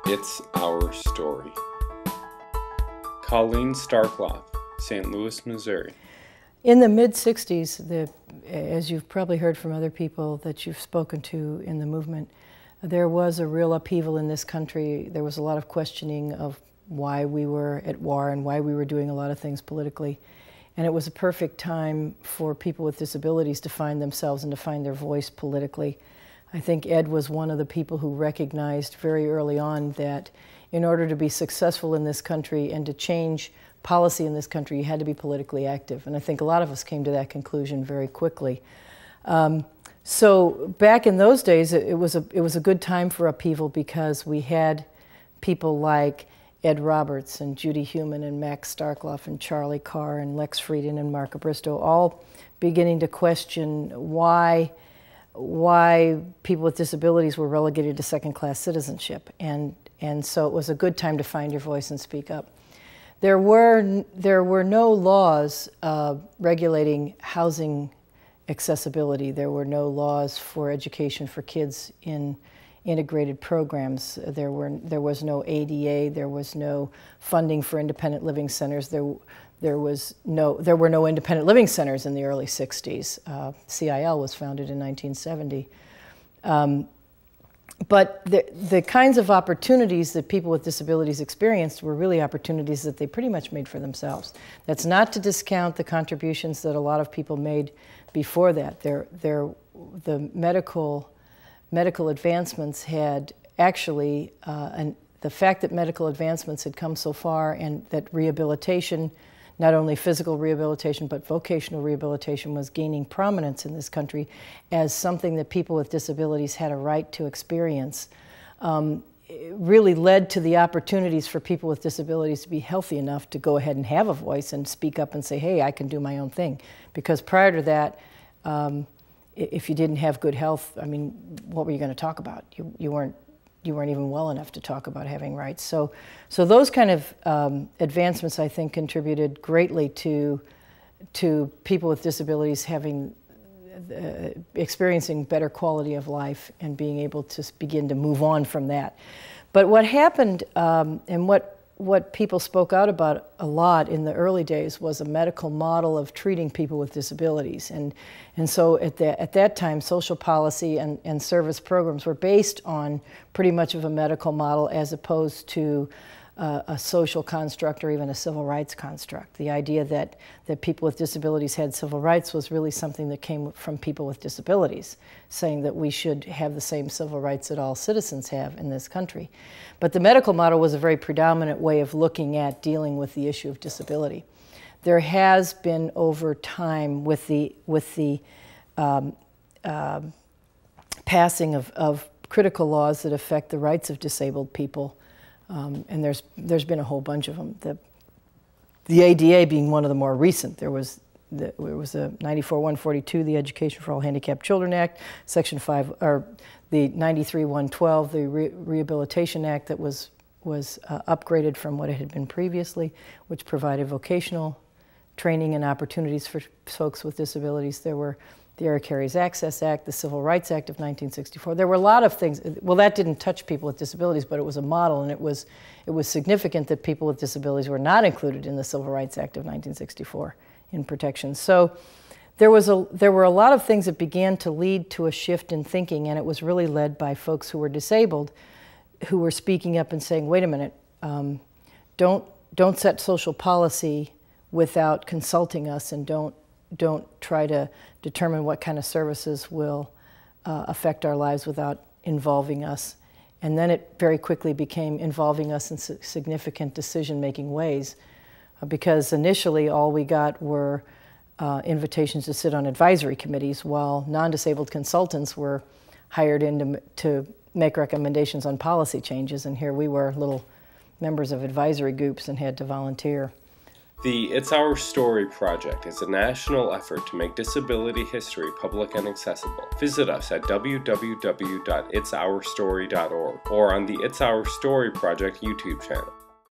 It's Our Story. Colleen Starkloff, St. Louis, Missouri. In the mid-60s, as you've probably heard from other people that you've spoken to in the movement, there was a real upheaval in this country. There was a lot of questioning of why we were at war and why we were doing a lot of things politically. And it was a perfect time for people with disabilities to find themselves and to find their voice politically. I think Ed was one of the people who recognized very early on that in order to be successful in this country and to change policy in this country, you had to be politically active. And I think a lot of us came to that conclusion very quickly. So back in those days, it was a good time for upheaval because we had people like Ed Roberts and Judy Heumann and Max Starkloff and Charlie Carr and Lex Frieden and Mark Abristo all beginning to question why people with disabilities were relegated to second-class citizenship. And so it was a good time to find your voice and speak up. There were no laws regulating housing accessibility. There were no laws for education for kids in integrated programs. There was no ADA. There was no funding for independent living centers. There were no independent living centers in the early 60s. CIL was founded in 1970. But the kinds of opportunities that people with disabilities experienced were really opportunities that they pretty much made for themselves. That's not to discount the contributions that a lot of people made before that. The medical advancements had actually, and the fact that medical advancements had come so far and that rehabilitation, not only physical rehabilitation, but vocational rehabilitation was gaining prominence in this country as something that people with disabilities had a right to experience, it really led to the opportunities for people with disabilities to be healthy enough to go ahead and have a voice and speak up and say, hey, I can do my own thing. Because prior to that, if you didn't have good health, I mean, what were you going to talk about? You weren't even well enough to talk about having rights. So those kind of advancements, I think, contributed greatly to people with disabilities having experiencing better quality of life and being able to begin to move on from that. But what happened, and what people spoke out about a lot in the early days was a medical model of treating people with disabilities. And so at that time, social policy and service programs were based on pretty much of a medical model as opposed to a social construct or even a civil rights construct. The idea that people with disabilities had civil rights was really something that came from people with disabilities, saying that we should have the same civil rights that all citizens have in this country. But the medical model was a very predominant way of looking at dealing with the issue of disability. There has been over time with the passing of critical laws that affect the rights of disabled people, and there's been a whole bunch of them. The ADA being one of the more recent. There was a 94-142, the Education for All Handicapped Children Act, Section 5, or the 93-112, the Rehabilitation Act that was upgraded from what it had been previously, which provided vocational training and opportunities for folks with disabilities. There were the Air Carriers Access Act, the Civil Rights Act of 1964. There were a lot of things. Well, that didn't touch people with disabilities, but it was a model, and it was significant that people with disabilities were not included in the Civil Rights Act of 1964 in protection. So there were a lot of things that began to lead to a shift in thinking, and it was really led by folks who were disabled, who were speaking up and saying, wait a minute, don't set social policy without consulting us, and don't try to determine what kind of services will affect our lives without involving us. And then it very quickly became involving us in significant decision-making ways, because initially all we got were invitations to sit on advisory committees, while non-disabled consultants were hired in to make recommendations on policy changes, and here we were, little members of advisory groups, and had to volunteer. The It's Our Story project is a national effort to make disability history public and accessible. Visit us at www.itsourstory.org or on the It's Our Story project YouTube channel.